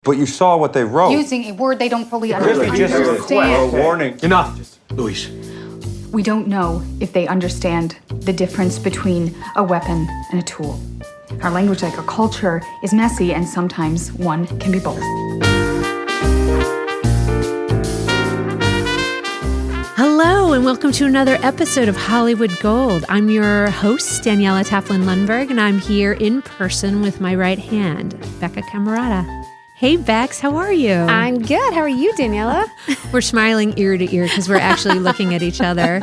But you saw what they wrote. Using a word they don't fully understand. Just a warning. Enough, Luis. We don't know if they understand the difference between a weapon and a tool. Our language, like our culture, is messy, and sometimes one can be both. Hello, and welcome to another episode of Hollywood Gold. I'm your host, Daniela Taplin Lundberg, and I'm here in person with my right hand, Becca Camerata. Hey, Bex, how are you? I'm good. How are you, Daniela? We're smiling ear to ear because we're actually looking at each other.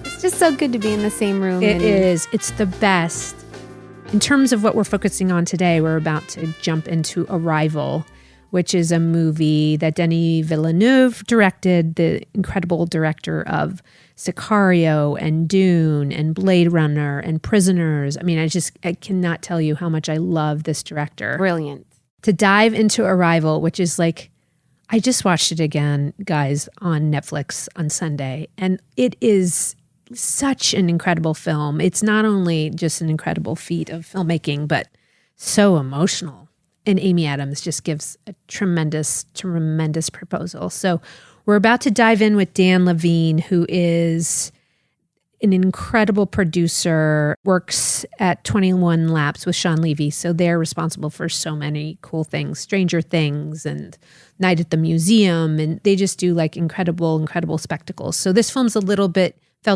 It's just so good to be in the same room. It is. It's the best. In terms of what we're focusing on today, we're about to jump into Arrival, which is a movie that Denis Villeneuve directed, the incredible director of Sicario and Dune and Blade Runner and Prisoners. I mean, I cannot tell you how much I love this director. Brilliant. To dive into Arrival, which is like, I just watched it again, guys, on Netflix on Sunday, and it is such an incredible film. It's not only just an incredible feat of filmmaking, but so emotional. And Amy Adams just gives a tremendous, tremendous proposal. So we're about to dive in with Dan Levine, who is an incredible producer, works at 21 Laps with Sean Levy. So they're responsible for so many cool things, Stranger Things and Night at the Museum. And they just do like incredible, incredible spectacles. So this film's felt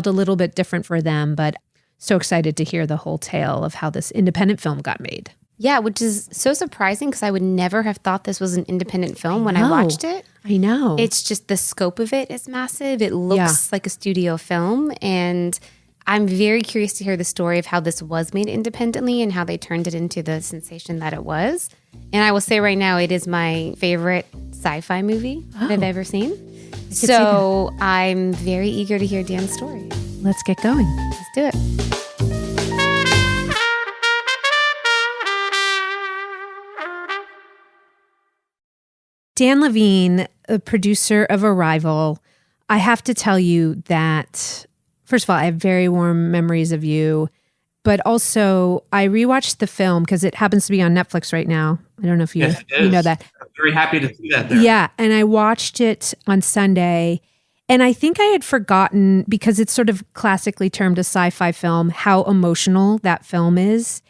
a little bit different for them, but so excited to hear the whole tale of how this independent film got made. Yeah, which is so surprising because I would never have thought this was an independent film when I watched it. I know. It's just the scope of it is massive. It looks like a studio film. And I'm very curious to hear the story of how this was made independently and how they turned it into the sensation that it was. And I will say right now, it is my favorite sci-fi movie that I've ever seen. So I'm very eager to hear Dan's story. Let's get going. Let's do it. Dan Levine, the producer of Arrival, I have to tell you that, first of all, I have very warm memories of you, but also I rewatched the film because it happens to be on Netflix right now. I don't know if you know that. I'm very happy to see that there. Yeah, and I watched it on Sunday, and I think I had forgotten, because it's sort of classically termed a sci-fi film, how emotional that film is.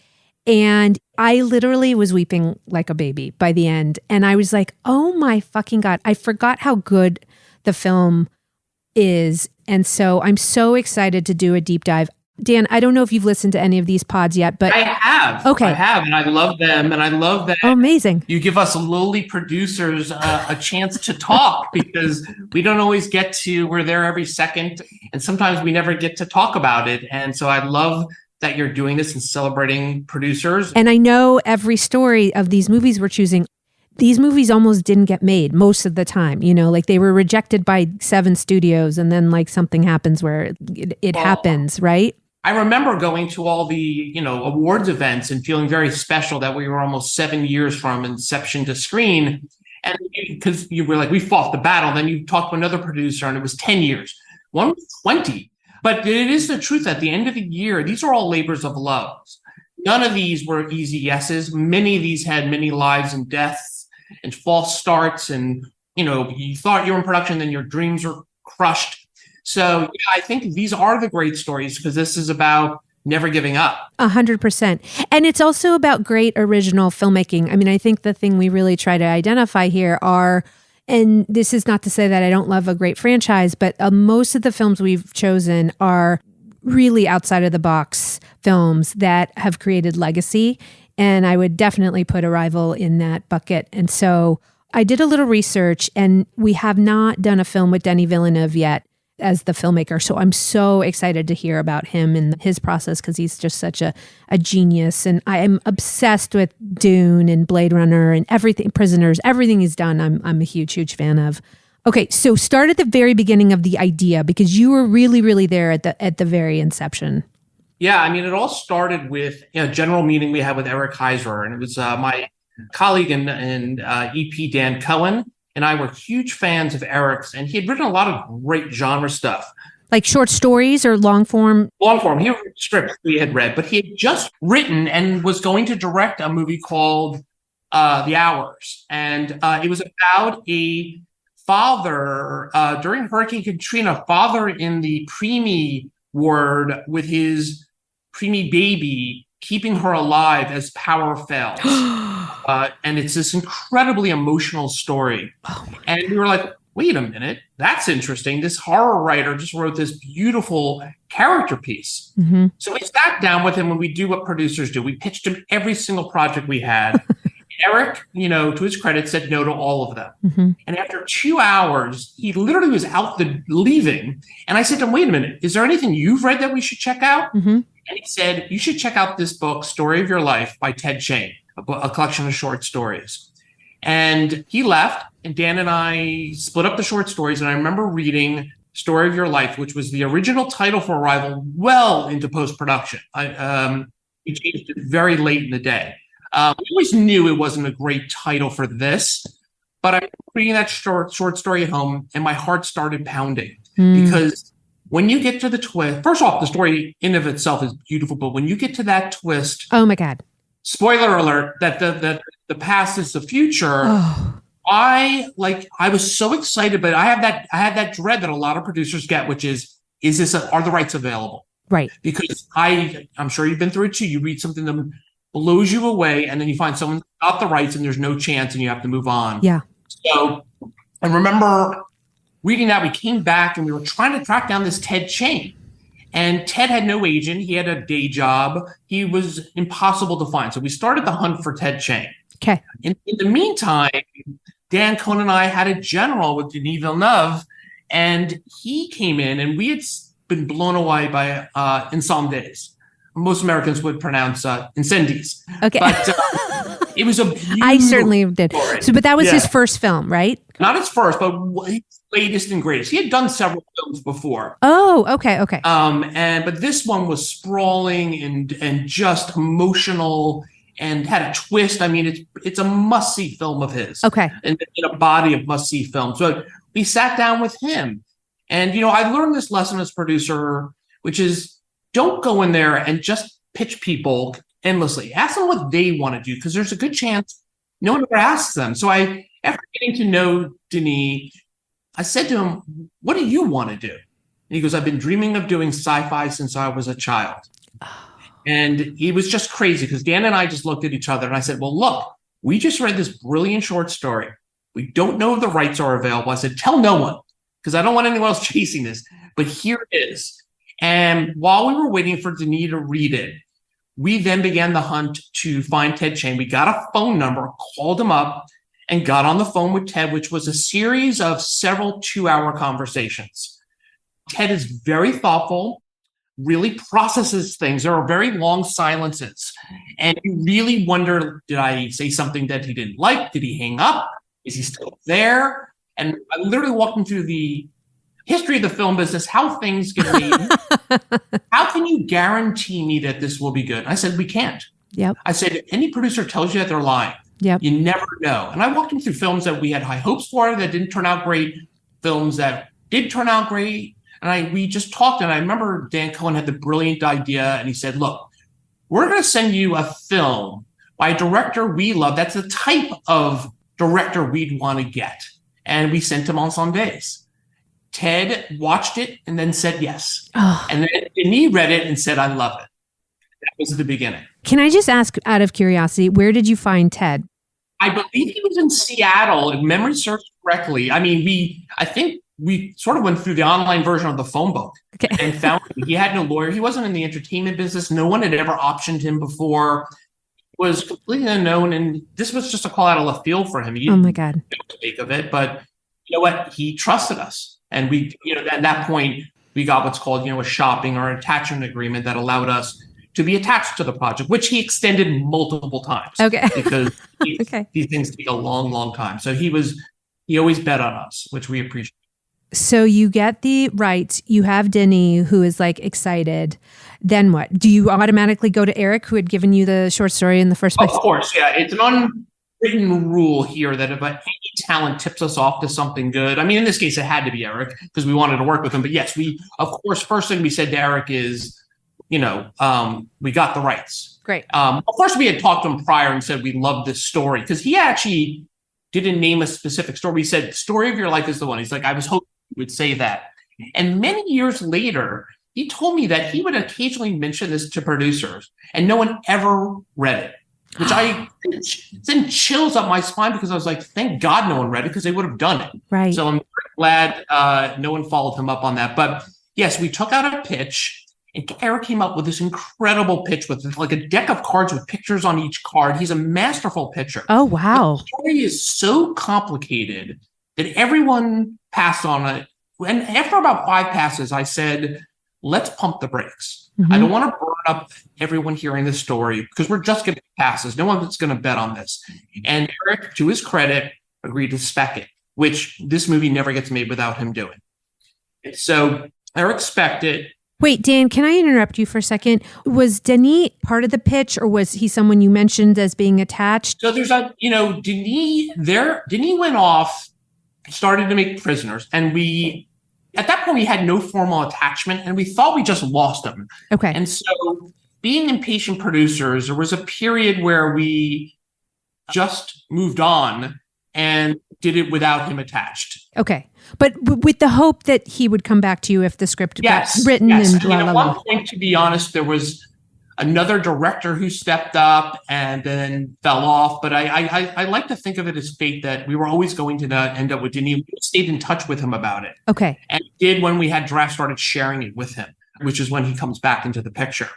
And I literally was weeping like a baby by the end. And I was like, oh my fucking God, I forgot how good the film is. And so I'm so excited to do a deep dive. Dan, I don't know if you've listened to any of these pods yet, but I have. Okay. I have, and I love them. And I love that. Oh, amazing. You give us lowly producers a chance to talk because we don't always get to, we're there every second. And sometimes we never get to talk about it. And so I love that you're doing this and celebrating producers. And I know every story of these movies we're choosing, these movies almost didn't get made most of the time. You know, like they were rejected by 7 studios and then like something happens where it happens, right? I remember going to all the, awards events and feeling very special that we were almost 7 years from inception to screen. And because you were like, we fought the battle. Then you talked to another producer and it was 10 years. One was 20. But it is the truth. At the end of the year, these are all labors of love. None of these were easy yeses. Many of these had many lives and deaths and false starts. And, you thought you were in production, then your dreams were crushed. So I think these are the great stories because this is about never giving up. 100%. And it's also about great original filmmaking. I mean, I think the thing we really try to identify here are, and this is not to say that I don't love a great franchise, but most of the films we've chosen are really outside of the box films that have created legacy. And I would definitely put Arrival in that bucket. And so I did a little research, and we have not done a film with Denis Villeneuve yet as the filmmaker. So I'm so excited to hear about him and his process because he's just such a genius. And I am obsessed with Dune and Blade Runner and everything, Prisoners, everything he's done. I'm a huge, huge fan of. Okay, so start at the very beginning of the idea because you were really, really there at the very inception. Yeah, I mean, it all started with a general meeting we had with Eric Heisserer, and it was my colleague and EP Dan Cohen. And I were huge fans of Eric's, and he had written a lot of great genre stuff. Like short stories or long form? Long form. He wrote scripts we had read, but he had just written and was going to direct a movie called the hours. And it was about a father during Hurricane Katrina, father in the preemie ward with his preemie baby, keeping her alive as power fails. And it's this incredibly emotional story. And we were like, wait a minute, that's interesting. This horror writer just wrote this beautiful character piece. So we sat down with him when we do what producers do. We pitched him every single project we had. Eric, to his credit, said no to all of them. And after 2 hours, he literally was leaving. And I said to him, wait a minute, is there anything you've read that we should check out? And he said, you should check out this book, Story of Your Life by Ted Chiang, a collection of short stories. And he left, and Dan and I split up the short stories. And I remember reading Story of Your Life, which was the original title for Arrival, well into post-production. We changed it very late in the day. We always knew it wasn't a great title for this, but I'm reading that short story at home, and my heart started pounding because when you get to the twist, first off, the story in of itself is beautiful, but when you get to that twist, oh my God, spoiler alert, that the past is the future. I was so excited, but I had that dread that a lot of producers get, which is are the rights available? Right. Because I'm sure you've been through it too. You read something that blows you away, and then you find someone got the rights and there's no chance and you have to move on. Yeah. So I remember reading that. We came back and we were trying to track down this Ted Chiang. And Ted had no agent. He had a day job. He was impossible to find. So we started the hunt for Ted Chiang. Okay. In the meantime, Dan Cohn and I had a general with Denis Villeneuve, and he came in, and we had been blown away by Incendies. Most Americans would pronounce incendies. Okay. But it was a beautiful I certainly did. story. So, but that was his first film, right? Not his first, but his latest and greatest. He had done several films before. Oh, okay. But this one was sprawling and just emotional and had a twist. I mean, it's a must-see film of his. Okay. And in a body of must-see films. So we sat down with him. And, I learned this lesson as producer, which is don't go in there and just pitch people endlessly. Ask them what they want to do, because there's a good chance no one ever asks them. So after getting to know Denis, I said to him, what do you want to do? And he goes, I've been dreaming of doing sci-fi since I was a child. And he was just crazy because Dan and I just looked at each other and I said, well, look, we just read this brilliant short story. We don't know if the rights are available. I said, tell no one, because I don't want anyone else chasing this, but here it is. And while we were waiting for Denis to read it, we then began the hunt to find Ted Chiang. We got a phone number, called him up, and got on the phone with Ted, which was a series of several 2-hour conversations. Ted is very thoughtful, really processes things. There are very long silences. And you really wonder, did I say something that he didn't like? Did he hang up? Is he still there? And I literally walked him through the history of the film business, how things get made. How can you guarantee me that this will be good? And I said, we can't. Yep. I said, if any producer tells you that, they're lying. Yep. You never know. And I walked him through films that we had high hopes for that didn't turn out great, films that did turn out great. And we just talked, and I remember Dan Cohn had the brilliant idea, and he said, look, we're going to send you a film by a director we love. That's the type of director we'd want to get. And we sent him Encendies. Ted watched it and then said yes. Oh. And then Denis read it and said, I love it. That was the beginning. Can I just ask, out of curiosity, where did you find Ted? I believe he was in Seattle, if memory serves correctly. I mean, I think we sort of went through the online version of the phone book and found him. He had no lawyer. He wasn't in the entertainment business. No one had ever optioned him before. He was completely unknown. And this was just a call out of left field for him. He oh my God. Didn't make of it, but you know what? He trusted us. And we, at that point, we got what's called, a shopping or attachment agreement that allowed us to be attached to the project, which he extended multiple times. Okay. Because these things take a long, long time. So he always bet on us, which we appreciate. So you get the rights, you have Denis who is excited. Then what? Do you automatically go to Eric, who had given you the short story in the first place? Of course, yeah. It's an unwritten rule here that if any talent tips us off to something good, I mean, in this case, it had to be Eric because we wanted to work with him. But yes, we, of course, first thing we said to Eric is, we got the rights. Great. Of course, we had talked to him prior and said we loved this story because he actually didn't name a specific story. He said, "Story of your life is the one." He's like, "I was hoping you would say that." And many years later, he told me that he would occasionally mention this to producers, and no one ever read it, which I sent chills up my spine because I was like, "Thank God no one read it because they would have done it." Right. So I'm glad no one followed him up on that. But yes, we took out a pitch. And Eric came up with this incredible pitch with like a deck of cards with pictures on each card. He's a masterful pitcher. Oh, wow. The story is so complicated that everyone passed on it. And after about 5 passes, I said, let's pump the brakes. I don't want to burn up everyone hearing this story because we're just going to passes. No one's going to bet on this. And Eric, to his credit, agreed to spec it, which this movie never gets made without him doing. So Eric spec'd it. Wait, Dan, can I interrupt you for a second? Was Denis part of the pitch, or was he someone you mentioned as being attached? So there's Denis went off, started to make prisoners, and at that point we had no formal attachment, and we thought we just lost him. Okay. And so being impatient producers, there was a period where we just moved on and did it without him attached. Okay. But with the hope that he would come back to you if the script got written. Yes. And at one point, to be honest, there was another director who stepped up and then fell off. But I like to think of it as fate that we were always going to end up with Denis. We stayed in touch with him about it. Okay. And did when we had drafts, started sharing it with him, which is when he comes back into the picture.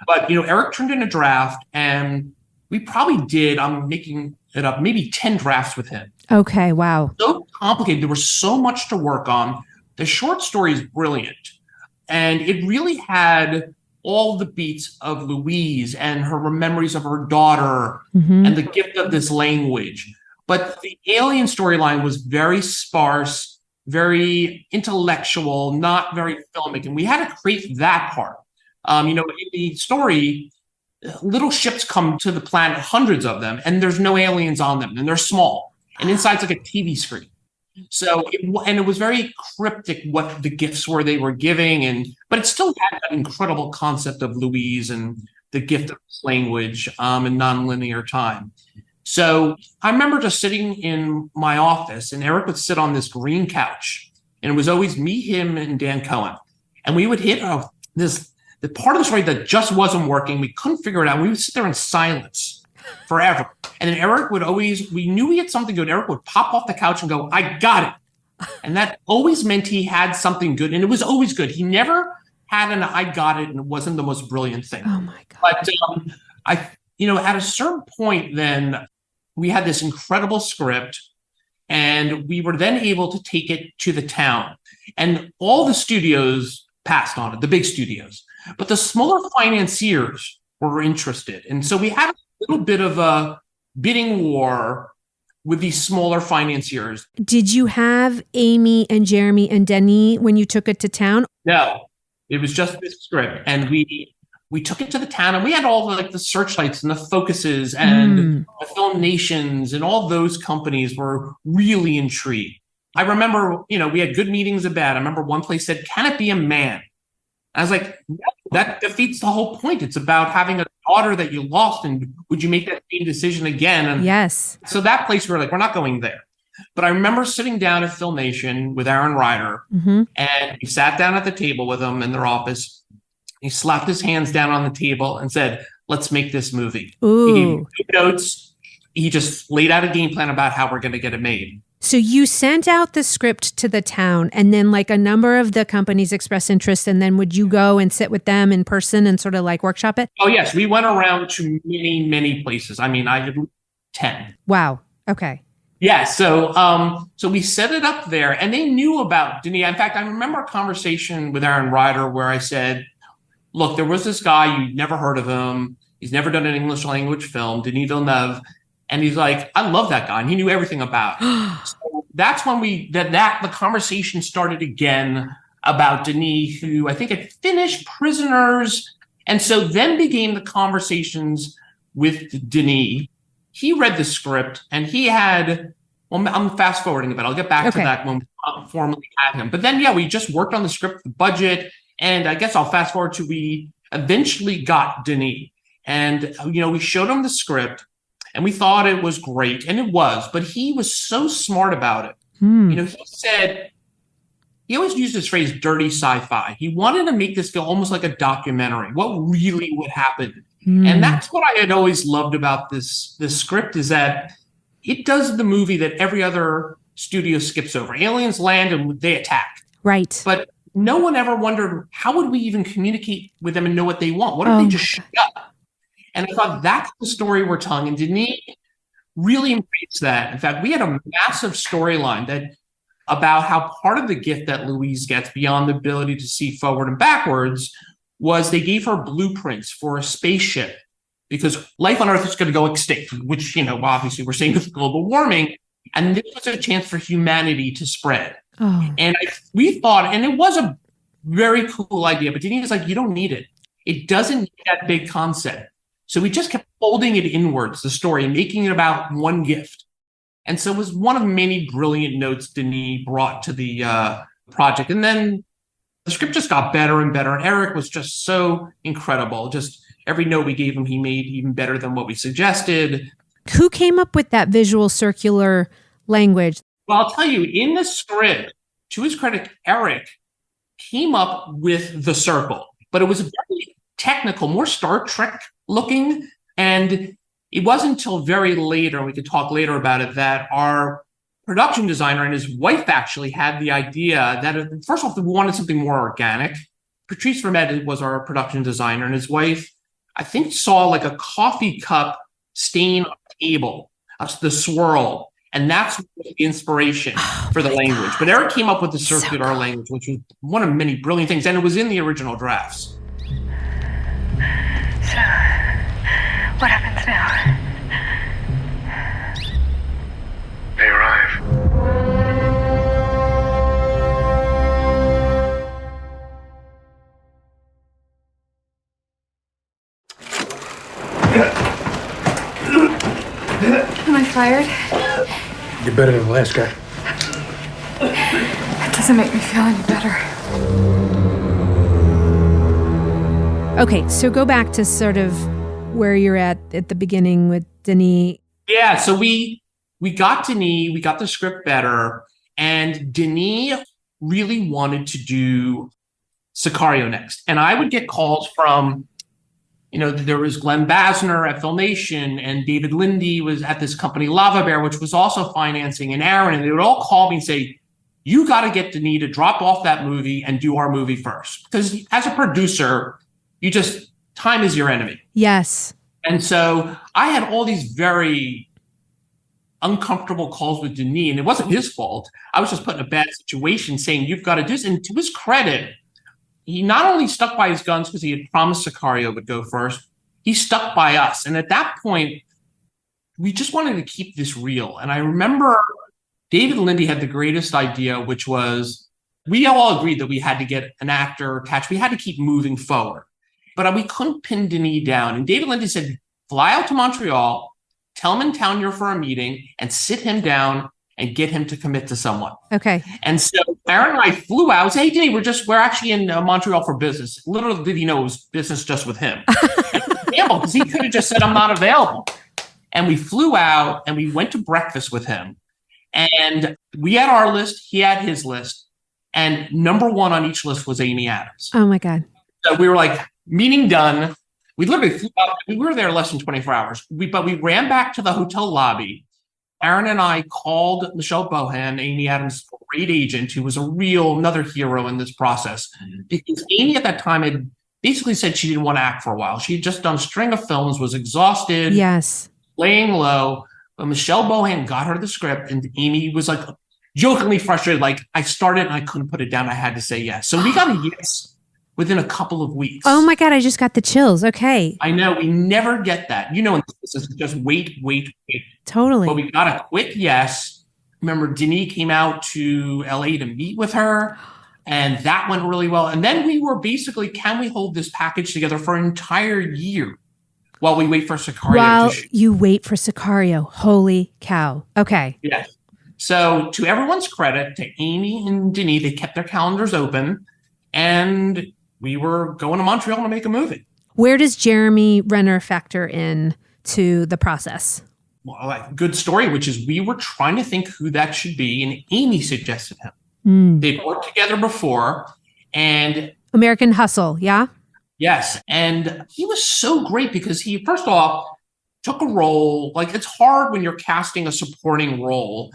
But, Eric turned in a draft and we probably did, I'm making it up, maybe 10 drafts with him. Okay, wow. So complicated. There was so much to work on. The short story is brilliant. And it really had all the beats of Louise and her memories of her daughter and the gift of this language. But the alien storyline was very sparse, very intellectual, not very filmic. And we had to create that part. In the story, little ships come to the planet, hundreds of them, and there's no aliens on them, and they're small. And inside's like a TV screen. So it was very cryptic what the gifts were they were giving, but it still had that incredible concept of Louise and the gift of language and nonlinear time. So I remember just sitting in my office, and Eric would sit on this green couch, and it was always me, him, and Dan Cohen, and we would hit the part of the story that just wasn't working. We couldn't figure it out. We would sit there in silence forever. And then Eric would we knew he had something good. Eric would pop off the couch and go, I got it. And that always meant he had something good. And it was always good. He never had an I got it and it wasn't the most brilliant thing. Oh my God. But at a certain point then we had this incredible script and we were then able to take it to the town. And all the studios passed on it, the big studios. But the smaller financiers were interested. And so we had a little bit of a bidding war with these smaller financiers. Did you have Amy and Jeremy and Denis when you took it to town? No, it was just this script. And we took it to the town and we had all the searchlights and the focuses and the FilmNations and all those companies were really intrigued. I remember, we had good meetings and bad. I remember one place said, can it be a man? I was like, no, that defeats the whole point. It's about having a daughter that you lost, and would you make that same decision again? And yes. So that place, we're like, we're not going there. But I remember sitting down at FilmNation with Aaron Ryder, and he sat down at the table with him in their office. He slapped his hands down on the table and said, let's make this movie. Ooh. He gave me 2 notes. He just laid out a game plan about how we're going to get it made. So you sent out the script to the town, and then a number of the companies expressed interest, and then would you go and sit with them in person and sort of workshop it? Oh, yes. We went around to many, many places. I mean, I had 10. Wow. Okay. Yeah. So we set it up there, and they knew about Denis. In fact, I remember a conversation with Aaron Ryder where I said, look, there was this guy, you never heard of him. He's never done an English language film, Denis Villeneuve. And he's like, I love that guy. And he knew everything about it. So that's when the conversation started again about Denis, who I think had finished Prisoners. And so then began the conversations with Denis. He read the script and he had, I'm fast forwarding a bit. I'll get back to that when we formally had him. But then, we just worked on the script, the budget. And I guess I'll fast forward to we eventually got Denis. And, we showed him the script and we thought it was great. And it was, but he was so smart about it. He said, he always used this phrase, dirty sci-fi. He wanted to make this feel almost like a documentary, what really would happen. And that's what I had always loved about this script, is that it does the movie that every other studio skips over. Aliens land and they attack. Right. But no one ever wondered, how would we even communicate with them and know what they want? What if they just shut up? And I thought that's the story we're telling. And Denis really embraced that. In fact, we had a massive storyline about how part of the gift that Louise gets, beyond the ability to see forward and backwards, was they gave her blueprints for a spaceship, because life on Earth is going to go extinct, which, obviously we're seeing with global warming. And this was a chance for humanity to spread. And we thought, and it was a very cool idea, but Denis was like, you don't need it. It doesn't need that big concept. So we just kept folding it inwards, the story, and making it about one gift. And so it was one of many brilliant notes Denis brought to the project. And then the script just got better and better. And Eric was just so incredible. Just every note we gave him, he made even better than what we suggested. Who came up with that visual circular language? Well, I'll tell you, in the script, to his credit, Eric came up with the circle, but it was very technical, more Star Trek looking. And it wasn't until very later, and we could talk later about it, that our production designer and his wife actually had the idea that, first off, we wanted something more organic. Patrice Vermette was our production designer, and his wife, I think, saw like a coffee cup stain on the table, the swirl. And that's the inspiration for the language. God. But Eric came up with the circular language, which was one of many brilliant things. And it was in the original drafts. So, what happens now? They arrive. Am I fired? You're better than the last guy. That doesn't make me feel any better. Okay, so go back to sort of where you're at the beginning with Denis. Yeah, so we got Denis, we got the script better, and Denis really wanted to do Sicario next. And I would get calls from, there was Glenn Basner at FilmNation, and David Lindy was at this company, Lava Bear, which was also financing, and Aaron, and they would all call me and say, you got to get Denis to drop off that movie and do our movie first. Because as a producer, time is your enemy. Yes. And so I had all these very uncomfortable calls with Denis, and it wasn't his fault. I was just put in a bad situation saying, you've got to do this. And to his credit, he not only stuck by his guns because he had promised Sicario would go first, he stuck by us. And at that point, we just wanted to keep this real. And I remember David Lindy had the greatest idea, which was, we all agreed that we had to get an actor attached. We had to keep moving forward. But we couldn't pin Denis down. And David Lindy said, fly out to Montreal, tell him in town you're for a meeting, and sit him down and get him to commit to someone. Okay. And so Aaron and I flew out and said, hey, Denis, we're actually in Montreal for business. Little did he know it was business just with him. Because he could have just said, I'm not available. And we flew out and we went to breakfast with him. And we had our list, he had his list. And number one on each list was Amy Adams. Oh, my God. So we were like, meeting done. We literally flew out. We were there less than 24 hours. But we ran back to the hotel lobby. Aaron and I called Michelle Bohan, Amy Adams' great agent, who was another hero in this process. Because Amy at that time had basically said she didn't want to act for a while. She had just done a string of films, was exhausted, yes, laying low. But Michelle Bohan got her the script, and Amy was like jokingly frustrated, like, I started and I couldn't put it down. I had to say yes. So we got a yes within a couple of weeks. Oh my God, I just got the chills. Okay. I know, we never get that. This is just wait. Totally. But we got a quick yes. Remember, Denis came out to LA to meet with her, and that went really well. And then we were basically, can we hold this package together for an entire year while we wait for Sicario? While you wait for Sicario. Holy cow. Okay. Yes. So to everyone's credit, to Amy and Denis, they kept their calendars open, and we were going to Montreal to make a movie. Where does Jeremy Renner factor in to the process? Well, good story, which is we were trying to think who that should be, and Amy suggested him. They'd worked together before, and American Hustle, yeah? Yes, and he was so great because he, first off, took a role. Like, it's hard when you're casting a supporting role.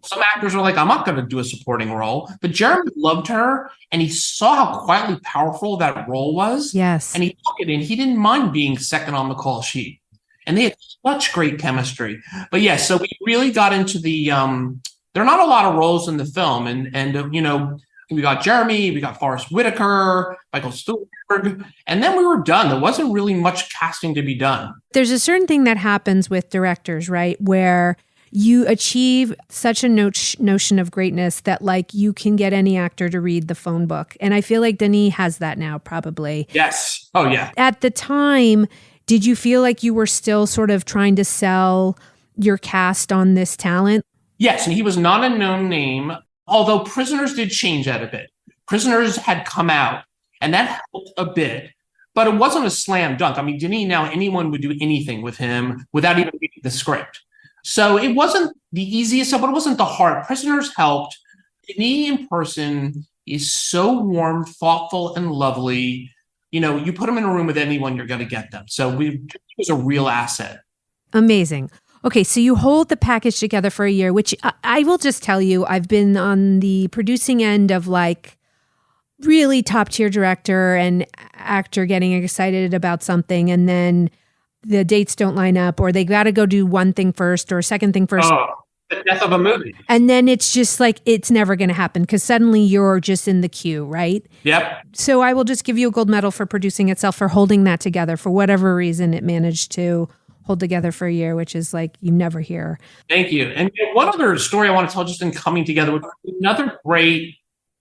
Some actors are like, I'm not going to do a supporting role. But Jeremy loved her, and he saw how quietly powerful that role was. Yes. And he took it, and he didn't mind being second on the call sheet. And they had such great chemistry. But yeah, so we really got into the, there are not a lot of roles in the film. And you know, we got Jeremy, we got Forrest Whitaker, Michael Stuhlbarg, and then we were done. There wasn't really much casting to be done. There's a certain thing that happens with directors, right? Where you achieve such a notion of greatness that like you can get any actor to read the phone book. And I feel like Denis has that now, probably. Yes. Oh, yeah. At the time, did you feel like you were still sort of trying to sell your cast on this talent? Yes, and he was not a known name, although Prisoners did change that a bit. Prisoners had come out, and that helped a bit, but it wasn't a slam dunk. I mean, Denis, now anyone would do anything with him without even reading the script. So it wasn't the easiest, but it wasn't the hard. Prisoners helped. Denis in person is so warm, thoughtful, and lovely. You know, you put him in a room with anyone, you're going to get them. So it was a real asset. Amazing. Okay, so you hold the package together for a year, which I will just tell you, I've been on the producing end of like really top tier director and actor getting excited about something, and then the dates don't line up, or they got to go do one thing first or second thing first. Oh, the death of a movie. And then it's just like, it's never going to happen because suddenly you're just in the queue, right? Yep. So I will just give you a gold medal for producing itself, for holding that together. For whatever reason, it managed to hold together for a year, which is like you never hear. Thank you. And one other story I want to tell just in coming together, another great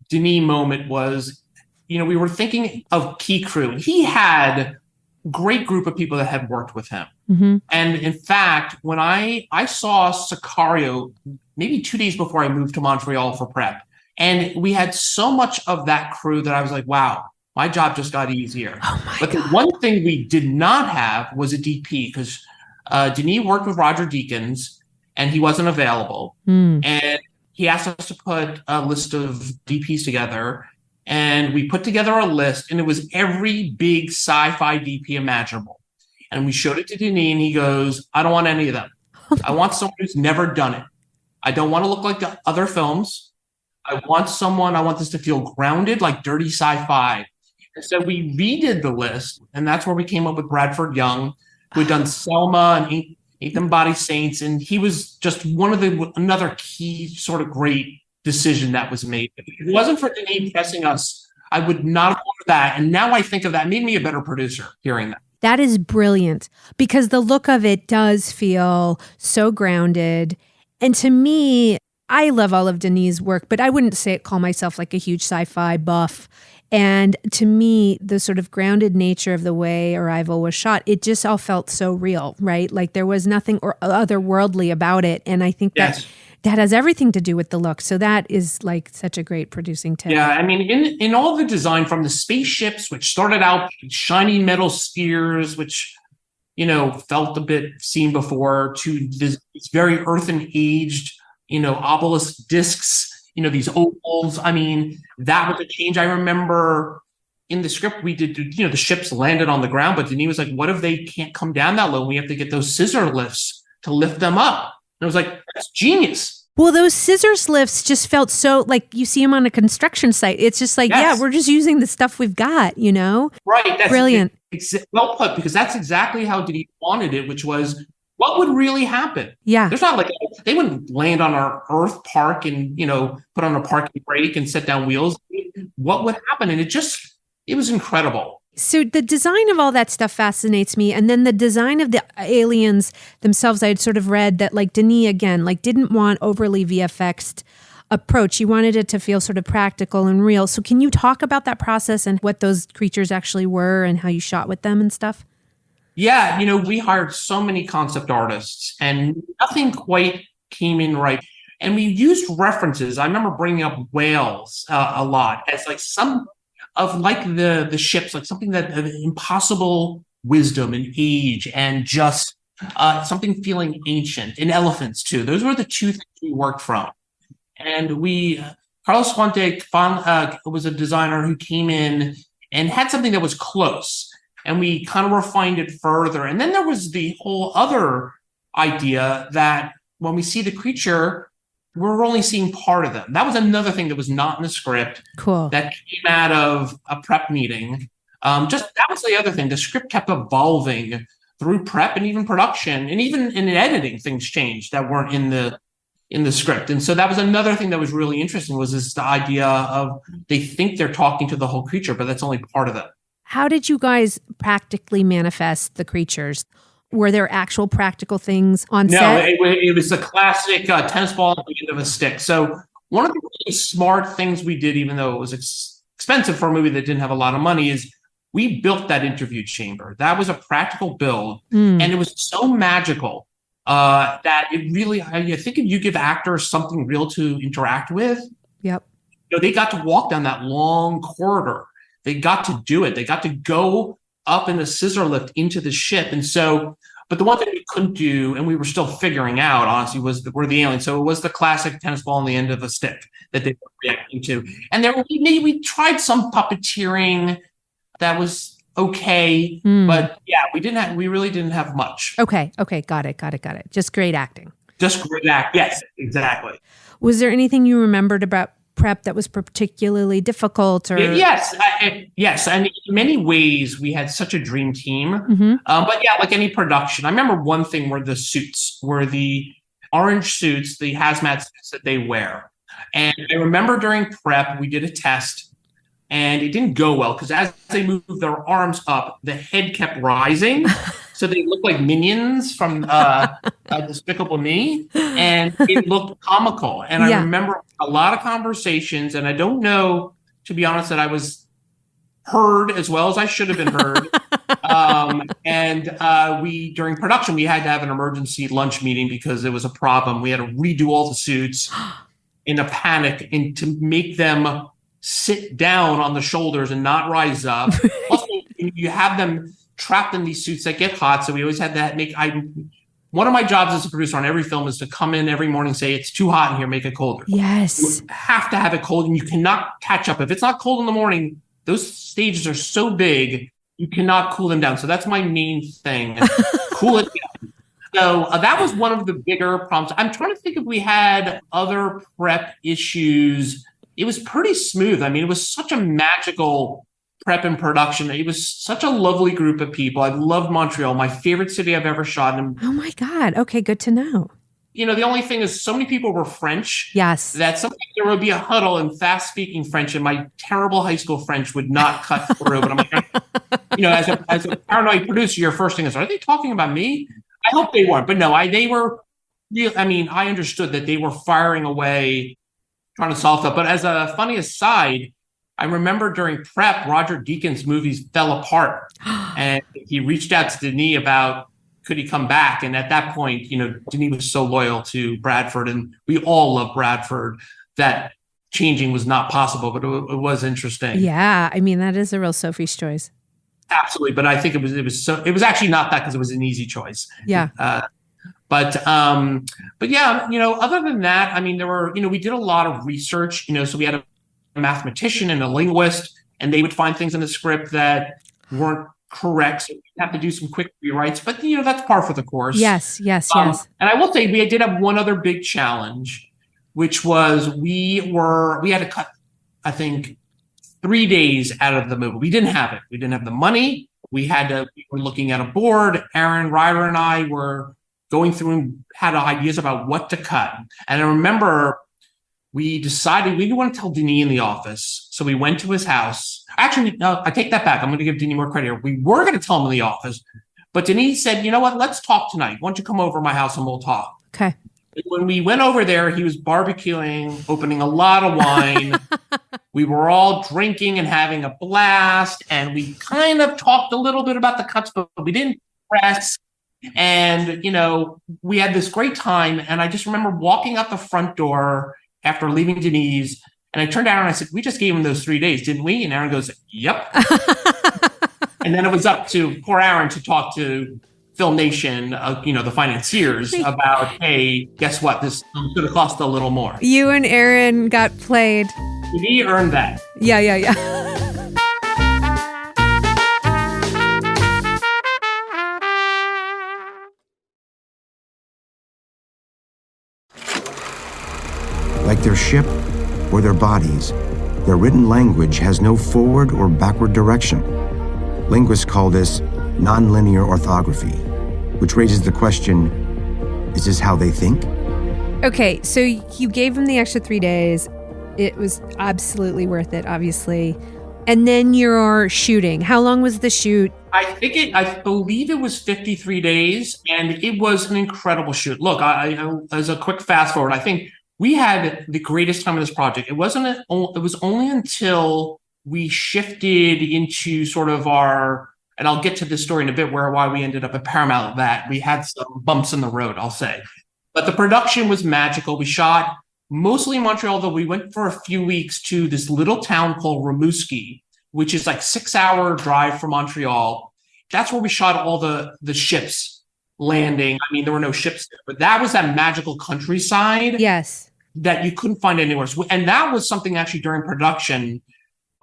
Denis moment was, you know, we were thinking of key crew. He had a great group of people that had worked with him. Mm-hmm. And in fact, when I saw Sicario maybe 2 days before I moved to Montreal for prep, and we had so much of that crew that I was like, wow, my job just got easier. But the one thing we did not have was a DP, because Denis worked with Roger Deakins and he wasn't available. And he asked us to put a list of DPs together, and we put together a list, and it was every big sci-fi DP imaginable. And we showed it to Denis, and he goes, I don't want any of them. I want someone who's never done it. I don't want to look like the other films. I want this to feel grounded, like dirty sci-fi. And so we redid the list, and that's where we came up with Bradford Young, who had done Selma and Eighth and Body Saints, and he was just another key sort of great decision that was made. If it wasn't for Denis pressing us, I would not have ordered that. And now I think of that, it made me a better producer hearing that. That is brilliant, because the look of it does feel so grounded. And to me, I love all of Denis' work, but I wouldn't call myself like a huge sci-fi buff. And to me, the sort of grounded nature of the way Arrival was shot, it just all felt so real, right? Like there was nothing or otherworldly about it. And I think that has everything to do with the look. So that is like such a great producing tip. Yeah, I mean, in all the design, from the spaceships, which started out shiny metal spheres, which, you know, felt a bit seen before, to this very earthen aged, you know, obelisk discs, you know, these ovals. I mean, that was a change. I remember in the script we did, you know, the ships landed on the ground, but Denis was like, what if they can't come down that low? We have to get those scissor lifts to lift them up. And I was like, that's genius. Well, those scissors lifts just felt so like you see them on a construction site. It's just like, yeah, we're just using the stuff we've got, you know? Right. That's brilliant. Well put, because that's exactly how Denis wanted it, which was, what would really happen? Yeah. There's not like, they wouldn't land on our Earth park and, you know, put on a parking brake and set down wheels. What would happen? And it was incredible. So the design of all that stuff fascinates me. And then the design of the aliens themselves, I had sort of read that like Denis, again, like didn't want overly VFX'd approach. He wanted it to feel sort of practical and real. So can you talk about that process and what those creatures actually were and how you shot with them and stuff? Yeah, you know, we hired so many concept artists and nothing quite came in right. And we used references. I remember bringing up whales a lot as like some of like the ships, like something that impossible wisdom and age and just something feeling ancient, and elephants too. Those were the two things we worked from. And Carlos Fuente was a designer who came in and had something that was close, and we kind of refined it further. And then there was the whole other idea that when we see the creature, we're only seeing part of them. That was another thing that was not in the script. Cool. That came out of a prep meeting. That was the other thing. The script kept evolving through prep and even production, and even in editing, things changed that weren't in the script. And so that was another thing that was really interesting, was this the idea of they think they're talking to the whole creature, but that's only part of it. How did you guys practically manifest the creatures? Were there actual practical things on set? No, it was the classic tennis ball at the end of a stick. So one of the really smart things we did, even though it was expensive for a movie that didn't have a lot of money, is we built that interview chamber. That was a practical build, and it was so magical that it really, I think if you give actors something real to interact with, yep, they got to walk down that long corridor. They got to do it. They got to go up in a scissor lift into the ship. And so, but the one thing we couldn't do, and we were still figuring out, honestly, were the aliens. So it was the classic tennis ball on the end of a stick that they were reacting to. And we tried some puppeteering that was okay, but yeah, we really didn't have much. Okay. Got it. Just great acting. Just great acting. Yes, exactly. Was there anything you remembered about prep that was particularly difficult? Or Yes. And in many ways, we had such a dream team. But yeah, like any production, I remember one thing were the suits, were the orange suits, the hazmat suits that they wear. And I remember during prep, we did a test, and it didn't go well because as they moved their arms up, the head kept rising. So they looked like minions from Despicable Me, and it looked comical. And I remember a lot of conversations, and I don't know, to be honest, that I was heard as well as I should have been heard. We, during production, we had to have an emergency lunch meeting because there was a problem. We had to redo all the suits in a panic and to make them sit down on the shoulders and not rise up. Also, you have them trapped in these suits that get hot. So we always had that one of my jobs as a producer on every film is to come in every morning and say, it's too hot in here, make it colder. Yes. You have to have it cold, and you cannot catch up. If it's not cold in the morning, those stages are so big, you cannot cool them down. So that's my main thing. Cool it down. So that was one of the bigger problems. I'm trying to think if we had other prep issues. It was pretty smooth. I mean, it was such a magical prep and production. It was such a lovely group of people. I loved Montreal, my favorite city I've ever shot in. Oh my God. Okay, good to know. The only thing is so many people were French. Yes. That sometimes there would be a huddle in fast-speaking French, and my terrible high school French would not cut through. But I'm like, as a paranoid producer, your first thing is, are they talking about me? I hope they weren't. But no, they were real. I mean, I understood that they were firing away, trying to solve stuff. But as a funny aside, I remember during prep, Roger Deakins' movies fell apart. And he reached out to Denis about, could he come back? And at that point, Denis was so loyal to Bradford, and we all love Bradford, that changing was not possible, but it was interesting. Yeah. I mean, that is a real Sophie's choice. Absolutely. But I think it was actually not that, because it was an easy choice. Yeah. But yeah, other than that, I mean, there were, we did a lot of research, so we had a mathematician and a linguist, and they would find things in the script that weren't correct. So we have to do some quick rewrites, but that's par for the course. Yes. And I will say we did have one other big challenge, which was we had to cut, I think, 3 days out of the movie. We didn't have it. We didn't have the money. We were looking at a board. Aaron Ryder and I were going through and had ideas about what to cut. And I remember we decided we didn't want to tell Denis in the office. So we went to his house. Actually, no, I take that back. I'm going to give Denis more credit here. We were going to tell him in the office, but Denis said, you know what, let's talk tonight. Why don't you come over to my house and we'll talk? Okay. When we went over there, he was barbecuing, opening a lot of wine. We were all drinking and having a blast. And we kind of talked a little bit about the cuts, but we didn't press. And, we had this great time. And I just remember walking out the front door after leaving Denis, And I turned to Aaron and I said, we just gave him those 3 days, didn't we? And Aaron goes, yep. And then it was up to poor Aaron to talk to FilmNation, the financiers about, hey, guess what? This could have cost a little more. You and Aaron got played. He earned that. Yeah. Like their ship or their bodies, their written language has no forward or backward direction. Linguists call this nonlinear orthography, which raises the question, is this how they think? Okay, so you gave him the extra 3 days. It was absolutely worth it, obviously. And then you're shooting. How long was the shoot? I believe it was 53 days, and it was an incredible shoot. Look, I as a quick fast forward, I think we had the greatest time of this project. It was only until we shifted into sort of and I'll get to this story in a bit, why we ended up at Paramount, that we had some bumps in the road, I'll say. But the production was magical. We shot mostly in Montreal, though we went for a few weeks to this little town called Rimouski, which is like 6-hour drive from Montreal. That's where we shot all the ships landing. I mean, there were no ships there, but that was that magical countryside. Yes. That you couldn't find anywhere. And that was something actually during production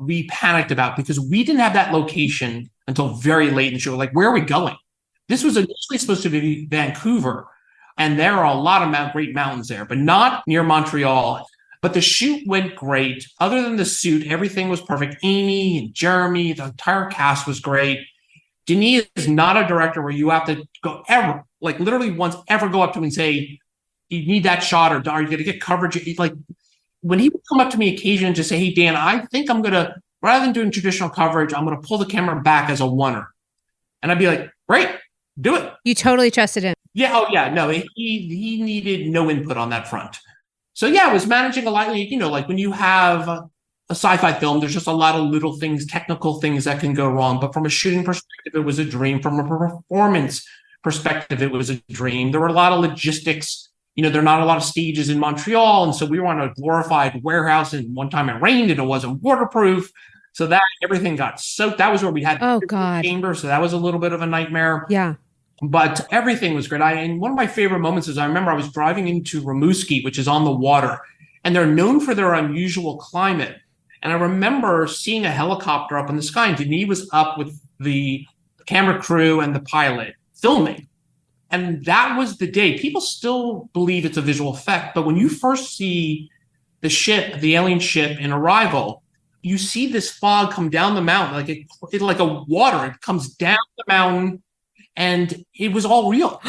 we panicked about, because we didn't have that location until very late in the show. Like, where are we going? This was initially supposed to be Vancouver, and there are a lot of great mountains there, but not near Montreal. But the shoot went great. Other than the suit, everything was perfect. Amy and Jeremy, the entire cast was great. Denis is not a director where you have to go ever, like literally once ever go up to him and say, you need that shot, or are you going to get coverage? Like, when he would come up to me occasionally and just say, hey, Dan, I think I'm going to, rather than doing traditional coverage, I'm going to pull the camera back as a oneer. And I'd be like, great, do it. You totally trusted him. Yeah. Oh, yeah. No, he needed no input on that front. So, yeah, I was managing a lot. Like when you have a sci-fi film, there's just a lot of little things, technical things that can go wrong. But from a shooting perspective, it was a dream. From a performance perspective, it was a dream. There were a lot of logistics. There are not a lot of stages in Montreal. And so we were on a glorified warehouse, and one time it rained and it wasn't waterproof. So that everything got soaked. That was where we had the chamber. So that was a little bit of a nightmare. Yeah. But everything was great. And one of my favorite moments is I remember I was driving into Rimouski, which is on the water, and they're known for their unusual climate. And I remember seeing a helicopter up in the sky, and Denis was up with the camera crew and the pilot filming. And that was the day. People still believe it's a visual effect, but when you first see the ship, the alien ship in Arrival, you see this fog come down the mountain, like like a water. It comes down the mountain, and it was all real.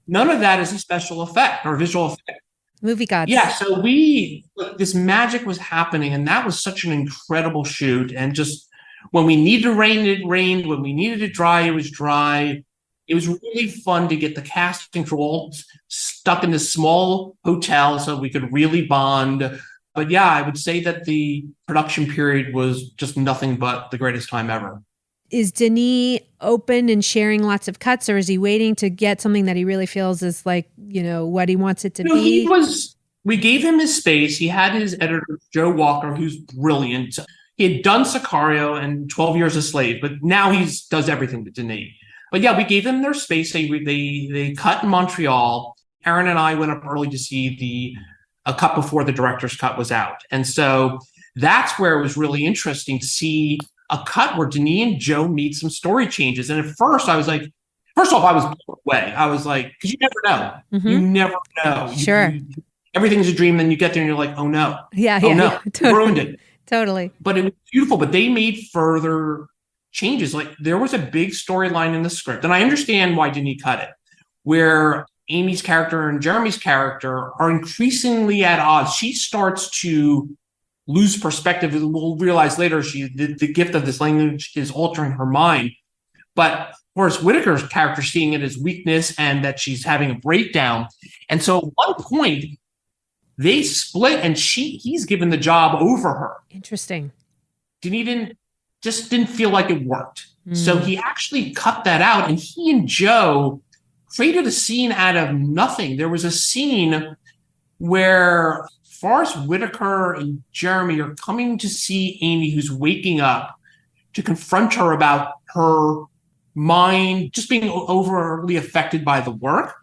None of that is a special effect or visual effect. Movie gods. Yeah, so this magic was happening, and that was such an incredible shoot. And just when we needed to rain, it rained. When we needed it dry, it was dry. It was really fun to get the casting crew all stuck in this small hotel so we could really bond. But yeah, I would say that the production period was just nothing but the greatest time ever. Is Denis open and sharing lots of cuts, or is he waiting to get something that he really feels is like, what he wants it to be? We gave him his space. He had his editor, Joe Walker, who's brilliant. He had done Sicario and 12 Years a Slave, but now he does everything with Denis. But yeah, we gave them their space. They cut in Montreal. Aaron and I went up early to see a cut before the director's cut was out. And so that's where it was really interesting to see a cut where Denis and Joe made some story changes. And at first I was like, first off, I was blown away. I was like, because you never know. Mm-hmm. You never know. Sure. Everything's a dream. Then you get there and you're like, oh no. Yeah. Oh no. Yeah, totally. Ruined it. Totally. But it was beautiful. But they made further changes. Like there was a big storyline in the script, and I understand why Denis cut it, where Amy's character and Jeremy's character are increasingly at odds. She starts to lose perspective. We'll realize later the gift of this language is altering her mind. But Forrest Whitaker's character seeing it as weakness and that she's having a breakdown. And so at one point they split, and he's given the job over her. Interesting. Denis didn't feel like it worked. So he actually cut that out, and he and Joe created a scene out of nothing. There was a scene where Forrest Whitaker and Jeremy are coming to see Amy, who's waking up, to confront her about her mind just being overly affected by the work.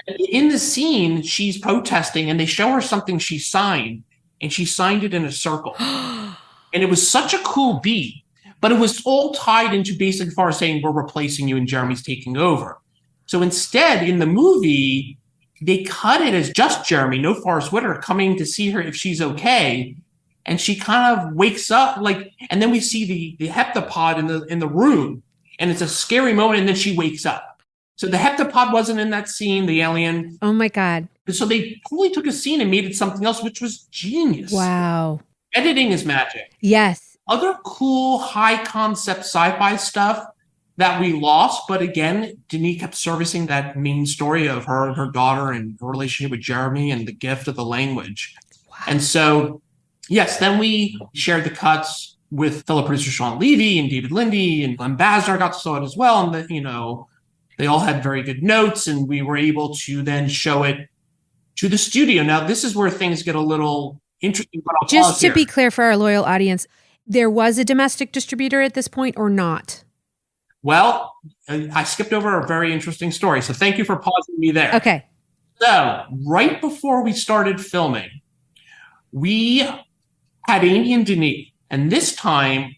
And in the scene, she's protesting and they show her something she signed, and she signed it in a circle. And it was such a cool beat, but it was all tied into basically Forrest saying, we're replacing you and Jeremy's taking over. So instead, in the movie, they cut it as just Jeremy, no Forrest Whitaker, coming to see her if she's okay. And she kind of wakes up, and then we see the heptapod in the room, and it's a scary moment, and then she wakes up. So the heptapod wasn't in that scene, the alien. Oh my God. So they totally took a scene and made it something else, which was genius. Wow. Editing is magic. Yes. Other cool, high concept sci-fi stuff that we lost, but again, Denis kept servicing that main story of her and her daughter and her relationship with Jeremy and the gift of the language. Wow. And so, yes, then we shared the cuts with fellow producer Sean Levy and David Lindy, and Glenn Basner got to saw it as well. And they all had very good notes, and we were able to then show it to the studio. Now, this is where things get a little interesting. But I'll just to here. Be clear for our loyal audience, there was a domestic distributor at this point or not? Well, I skipped over a very interesting story, so thank you for pausing me there. Okay. So, right before we started filming, we had Amy and Denis, and this time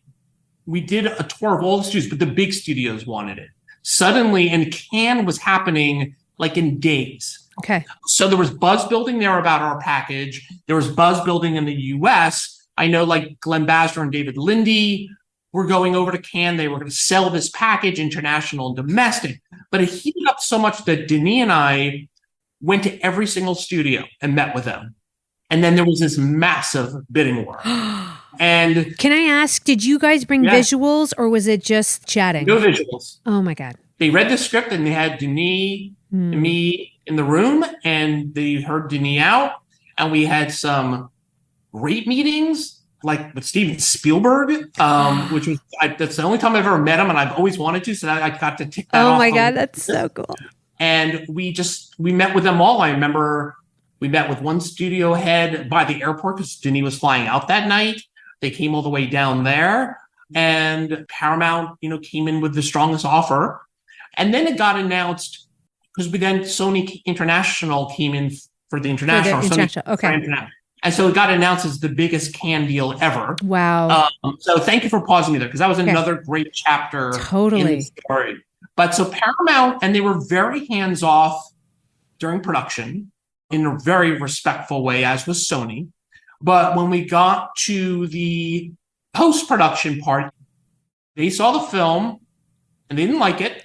we did a tour of all the studios, but the big studios wanted it. Suddenly, and Cannes was happening in days. Okay. So there was buzz building there about our package. There was buzz building in the US. I know Glenn Basner and David Lindy were going over to Cannes. They were going to sell this package, international and domestic. But it heated up so much that Denis and I went to every single studio and met with them. And then there was this massive bidding war. And can I ask, did you guys bring visuals or was it just chatting? No visuals. Oh my God. They read the script and they had Denis and me in the room, and they heard Denis out. And we had some great meetings, with Steven Spielberg, which was, that's the only time I've ever met him, and I've always wanted to, so I got to tick that off. Oh my God, that's so cool. And we met with them all. I remember we met with one studio head by the airport because Denis was flying out that night. They came all the way down there, and Paramount, came in with the strongest offer. And then it got announced because Sony International came in for the international. Okay. And so it got announced as the biggest Cannes deal ever. Wow. So thank you for pausing me there, because that was another great chapter in the story. But so Paramount, and they were very hands-off during production in a very respectful way, as was Sony. But when we got to the post-production part, they saw the film and they didn't like it.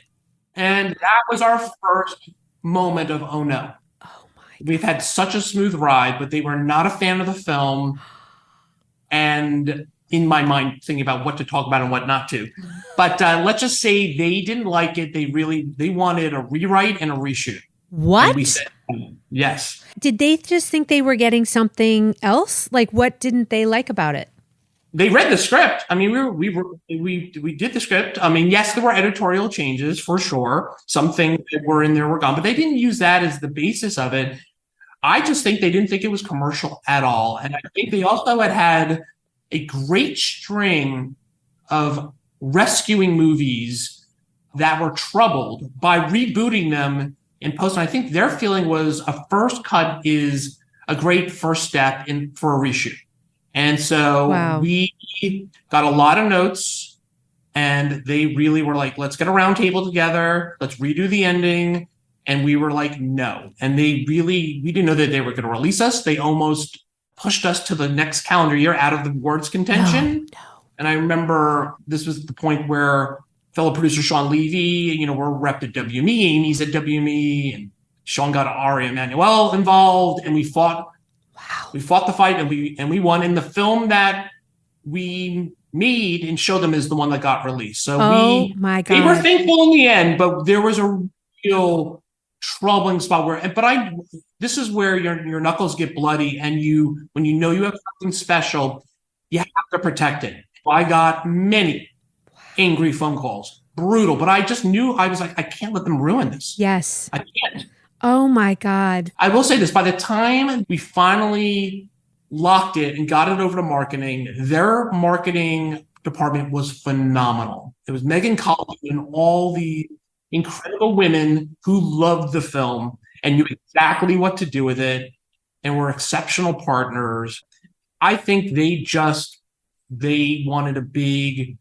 And that was our first moment of, oh no. Oh my God. We've had such a smooth ride, but they were not a fan of the film. And in my mind, thinking about what to talk about and what not to. But let's just say they didn't like it. They wanted a rewrite and a reshoot. What? And we said, yes. Did they just think they were getting something else? What didn't they like about it? They read the script. I mean, we did the script. I mean, yes, there were editorial changes for sure. Some things that were in there were gone, but they didn't use that as the basis of it. I just think they didn't think it was commercial at all. And I think they also had a great string of rescuing movies that were troubled by rebooting them in post. And I think their feeling was a first cut is a great first step for a reshoot. And so we got a lot of notes, and they really were like, let's get a round table together. Let's redo the ending. And we were like, no. And we didn't know that they were going to release us. They almost pushed us to the next calendar year out of the awards contention. No. And I remember this was the point where fellow producer Sean Levy, we're rep at WME, Amy's at WME, and Sean got Ari Emanuel involved, and we fought. Wow. We fought the fight, and we won. And the film that we made and showed them is the one that got released. So my God. They were thankful in the end, but there was a real troubling spot where, this is where your knuckles get bloody, and when you know you have something special, you have to protect it. I got many angry phone calls, brutal, but I just knew, I was like, I can't let them ruin this. Yes. I can't. Oh my God. I will say this, by the time we finally locked it and got it over to marketing. Their marketing department was phenomenal. It was Megan Collins and all the incredible women who loved the film and knew exactly what to do with it and were exceptional partners. I think they wanted a big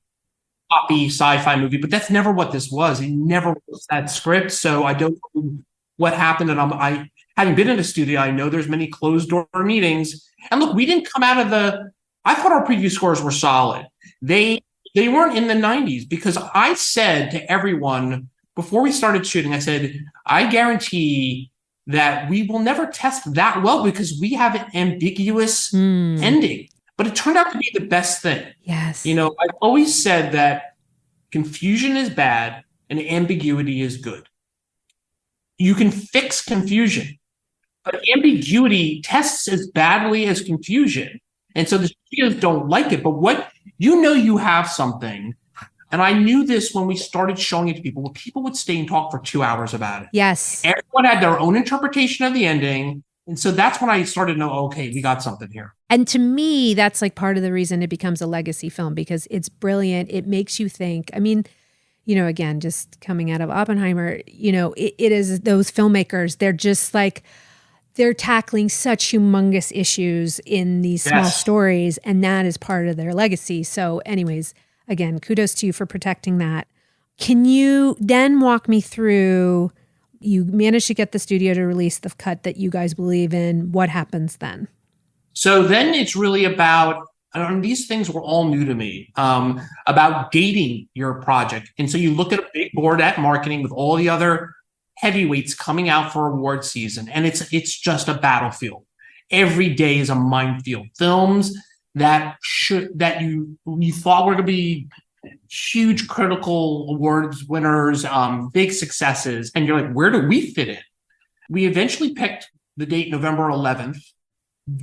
poppy sci-fi movie, but that's never what this was. It never was that script. So I don't know what happened. And I having been in a studio, I know there's many closed door meetings. And look, we didn't come out of I thought our preview scores were solid. They weren't in the 90s because I said to everyone before we started shooting, I said, I guarantee that we will never test that well because we have an ambiguous ending. But it turned out to be the best thing. Yes. I've always said that confusion is bad and ambiguity is good. You can fix confusion, but ambiguity tests as badly as confusion. And so the studios don't like it. But you have something. And I knew this when we started showing it to people, where people would stay and talk for 2 hours about it. Yes. Everyone had their own interpretation of the ending. And so that's when I started to know, okay, we got something here. And to me, that's like part of the reason it becomes a legacy film, because it's brilliant. It makes you think. I mean, again, just coming out of Oppenheimer, it is those filmmakers. They're just like, they're tackling such humongous issues in these small stories, and that is part of their legacy. So anyways, again, kudos to you for protecting that. Can you then walk me through, you managed to get the studio to release the cut that you guys believe in. What happens then? So then it's really about, and these things were all new to me, about gating your project. And so you look at a big board at marketing with all the other heavyweights coming out for award season, and it's just a battlefield. Every day is a minefield. Films that you thought were going to be huge critical awards winners, big successes, and you're like, where do we fit in? We eventually picked the date November 11th.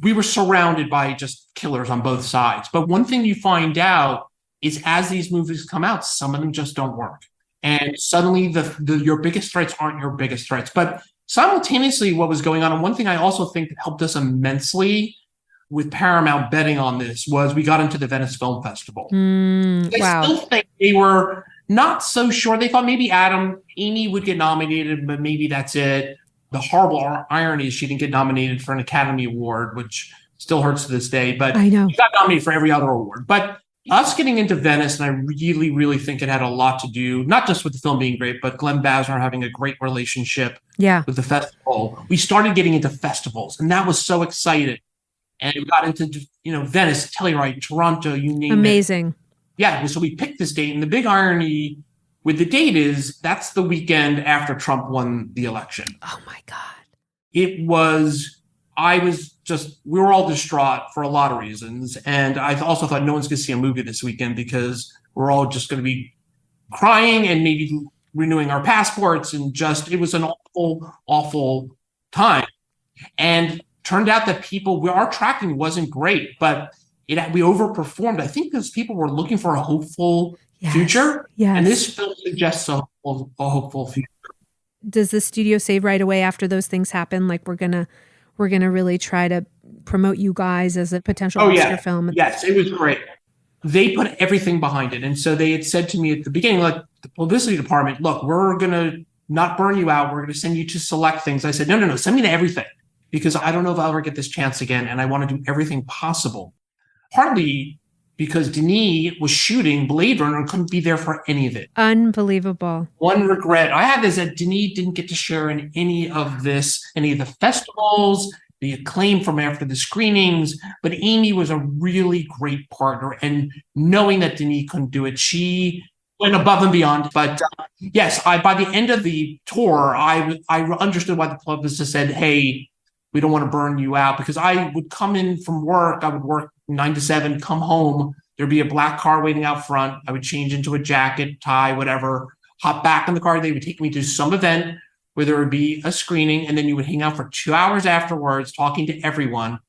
We were surrounded by just killers on both sides. But one thing you find out is as these movies come out, some of them just don't work. And suddenly your biggest threats aren't your biggest threats. But simultaneously, what was going on, and one thing I also think that helped us immensely with Paramount betting on this was we got into the Venice Film Festival. I still think they were not so sure. They thought maybe Amy would get nominated, but maybe that's it. The horrible irony is she didn't get nominated for an Academy Award, which still hurts to this day. But I know. She got nominated for every other award. But us getting into Venice, and I really, really think it had a lot to do, not just with the film being great, but Glenn Basner having a great relationship with the festival. We started getting into festivals, and that was so exciting. And we got into, Venice, Telluride, Toronto, you name it. Amazing. Yeah, so we picked this date, and the big irony with the date is that's the weekend after Trump won the election. Oh my God. We were all distraught for a lot of reasons. And I also thought no one's going to see a movie this weekend because we're all just going to be crying and maybe renewing our passports. And it was an awful, awful time. And turned out that our tracking wasn't great, but we overperformed. I think because people were looking for a hopeful future. Yes. And this film suggests a hopeful future. Does the studio say right away after those things happen, like we're gonna really try to promote you guys as a potential Oscar film? Yes, it was great. They put everything behind it. And so they had said to me at the beginning, like the publicity department, look, we're going to not burn you out. We're going to send you to select things. I said, no, send me to everything because I don't know if I'll ever get this chance again. And I want to do everything possible. Partly because Denis was shooting Blade Runner and couldn't be there for any of it. Unbelievable. One regret I have is that Denis didn't get to share in any of the festivals, the acclaim from after the screenings, but Amy was a really great partner. And knowing that Denis couldn't do it, she went above and beyond. But yes, by the end of the tour, I understood why the publicist said, hey, we don't want to burn you out, because I would come in from work. I would work 9 to 7, come home. There'd be a black car waiting out front. I would change into a jacket, tie, whatever, hop back in the car. They would take me to some event where there would be a screening, and then you would hang out for 2 hours afterwards talking to everyone.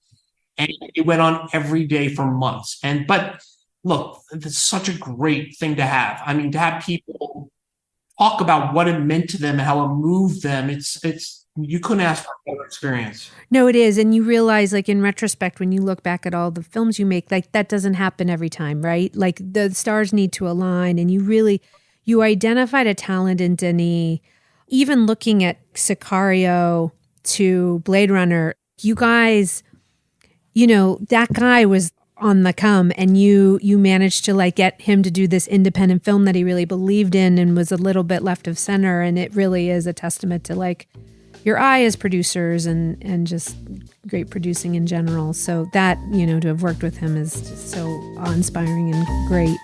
And it went on every day for months. But look, it's such a great thing to have. I mean, to have people talk about what it meant to them, how it moved them. It's you couldn't ask for a better experience. No, it is. And you realize, like, in retrospect, when you look back at all the films you make, like, that doesn't happen every time, right? Like, the stars need to align, and you identified a talent in Denis. Even looking at Sicario to Blade Runner, you guys, that guy was on the come, and you managed to, like, get him to do this independent film that he really believed in and was a little bit left of center. And it really is a testament to, like, your eye as producers and just great producing in general. So that, to have worked with him is just so awe-inspiring and great.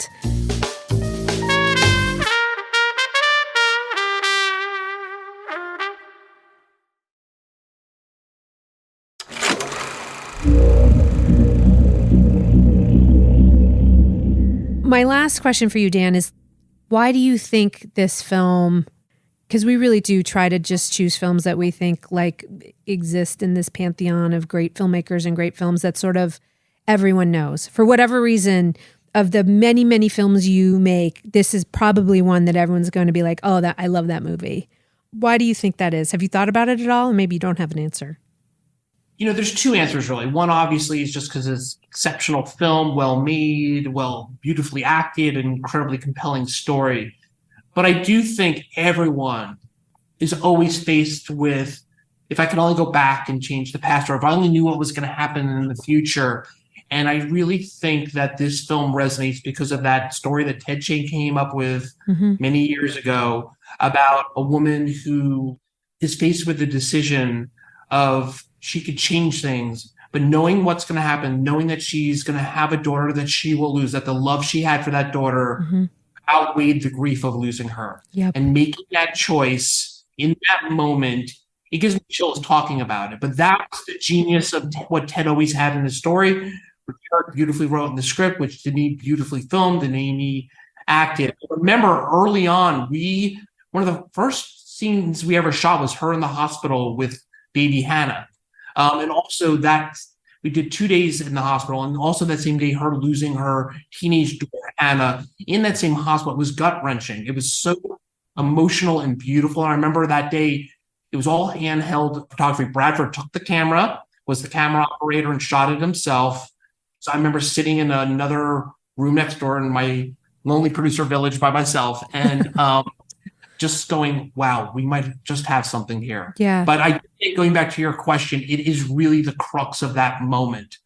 My last question for you, Dan, is why do you think this film, because we really do try to just choose films that we think like exist in this pantheon of great filmmakers and great films that sort of everyone knows. For whatever reason, of the many, many films you make, this is probably one that everyone's going to be like, oh, I love that movie. Why do you think that is? Have you thought about it at all? Maybe you don't have an answer. There's two answers, really. One, obviously, is just because it's exceptional film, well made, beautifully acted, and incredibly compelling story. But I do think everyone is always faced with, if I could only go back and change the past, or if I only knew what was going to happen in the future. And I really think that this film resonates because of that story that Ted Chiang came up with many years ago about a woman who is faced with the decision of she could change things, but knowing what's going to happen, knowing that she's going to have a daughter that she will lose, that the love she had for that daughter outweighed the grief of losing her. And making that choice in that moment, it gives me chills talking about it. But that's the genius of what Ted always had in the story, which Eric beautifully wrote in the script, which Denis beautifully filmed and Amy acted. Remember, early on, one of the first scenes we ever shot was her in the hospital with baby Hannah. And also that we did 2 days in the hospital, and also that same day, her losing her teenage daughter, Hannah, in that same hospital. It was gut-wrenching. It was so emotional and beautiful. And I remember that day, it was all handheld photography. Bradford took the camera, was the camera operator, and shot it himself. So I remember sitting in another room next door in my lonely producer village by myself, and just going, wow, we might just have something here. Yeah. But I think, going back to your question, it is really the crux of that moment,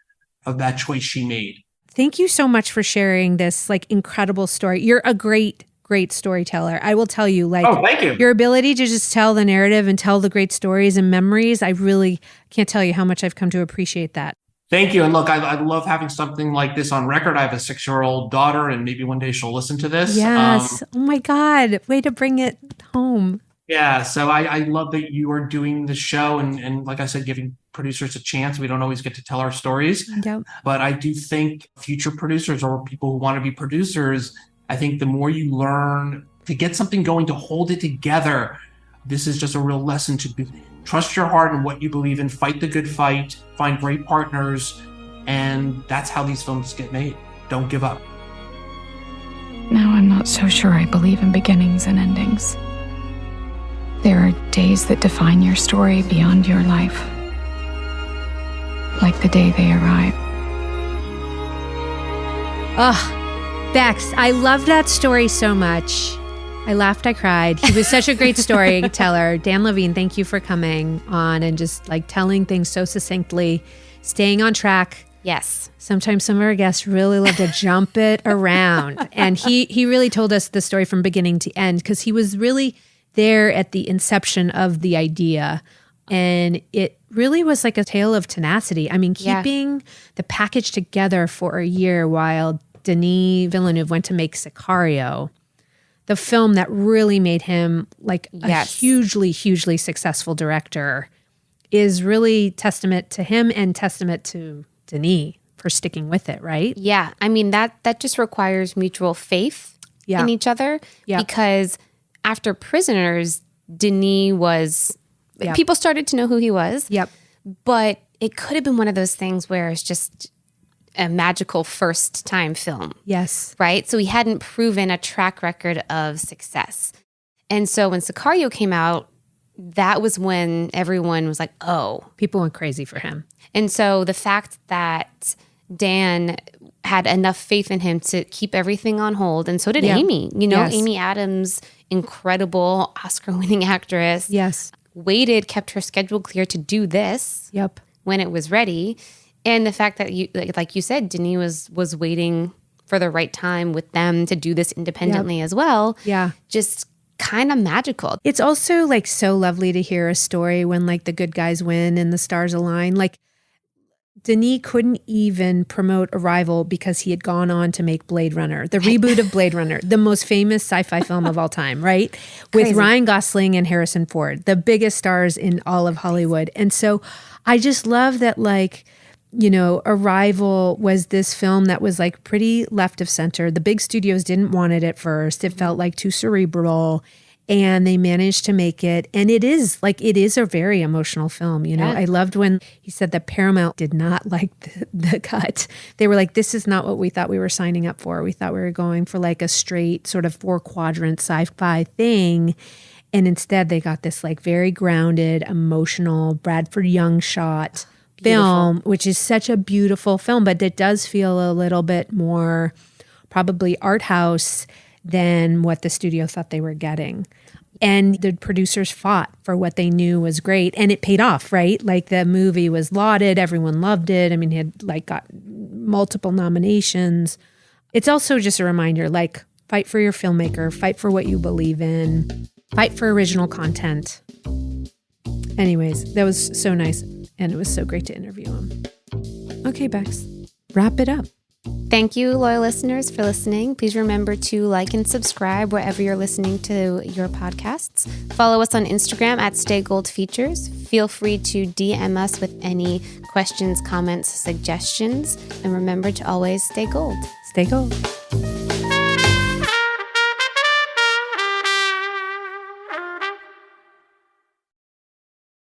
of that choice she made. Thank you so much for sharing this like incredible story. You're a great storyteller. I will tell you, like, thank you. Your ability to just tell the narrative and tell the great stories and memories, I really can't tell you how much I've come to appreciate that. Thank you. And look, I love having something like this on record. I have a 6-year-old daughter, and maybe one day she'll listen to this. Yes. Oh my God. Way to bring it home. Yeah. So I love that you are doing the show and like I said, giving producers a chance. We don't always get to tell our stories. Yep. But I do think future producers or people who want to be producers, I think the more you learn to get something going, to hold it together, this is just a real lesson to trust your heart and what you believe in, fight the good fight, find great partners, and that's how these films get made. Don't give up. Now I'm not so sure I believe in beginnings and endings. There are days that define your story beyond your life, like the day they arrive. Ugh, Bex, I love that story so much. I laughed, I cried. He was such a great storyteller. Dan Levine, thank you for coming on and just like telling things so succinctly, staying on track. Yes. Sometimes some of our guests really love to jump it around. And he really told us the story from beginning to end because he was really there at the inception of the idea. And it really was like a tale of tenacity. I mean, keeping the package together for a year while Denis Villeneuve went to make Sicario, the film that really made him like a hugely, hugely successful director, is really testament to him and testament to Denis for sticking with it, right? Yeah. I mean, that just requires mutual faith in each other because after Prisoners, Denis was, people started to know who he was. Yep. But it could have been one of those things where it's just a magical first time film. Yes. Right? So he hadn't proven a track record of success. And so when Sicario came out, that was when everyone was like, oh. People went crazy for him. And so the fact that Dan had enough faith in him to keep everything on hold, and so did Amy. You know, Amy Adams, incredible Oscar-winning actress. Yes. Waited, kept her schedule clear to do this when it was ready. And the fact that, you, like you said, Denis was waiting for the right time with them to do this independently as well. Yeah. Just kind of magical. It's also like so lovely to hear a story when like the good guys win and the stars align. Like Denis couldn't even promote Arrival because he had gone on to make Blade Runner, the reboot of Blade Runner, the most famous sci-fi film of all time, right? With Ryan Gosling and Harrison Ford, the biggest stars in all of Hollywood. And so I just love that, like, you know, Arrival was this film that was like pretty left of center. The big studios didn't want it at first. It felt like too cerebral. And they managed to make it. And it is a very emotional film. You know, I loved when he said that Paramount did not like the cut. They were like, this is not what we thought we were signing up for. We thought we were going for like a straight sort of 4-quadrant sci-fi thing. And instead they got this like very grounded, emotional, Bradford Young shot film, which is such a beautiful film, but it does feel a little bit more probably art house than what the studio thought they were getting. And the producers fought for what they knew was great. And it paid off, right? Like the movie was lauded. Everyone loved it. I mean, it had like got multiple nominations. It's also just a reminder, like, fight for your filmmaker, fight for what you believe in, fight for original content. Anyways, that was so nice. And it was so great to interview him. Okay, Bex, wrap it up. Thank you, loyal listeners, for listening. Please remember to like and subscribe wherever you're listening to your podcasts. Follow us on Instagram at StayGoldFeatures. Feel free to DM us with any questions, comments, suggestions. And remember to always stay gold. Stay gold.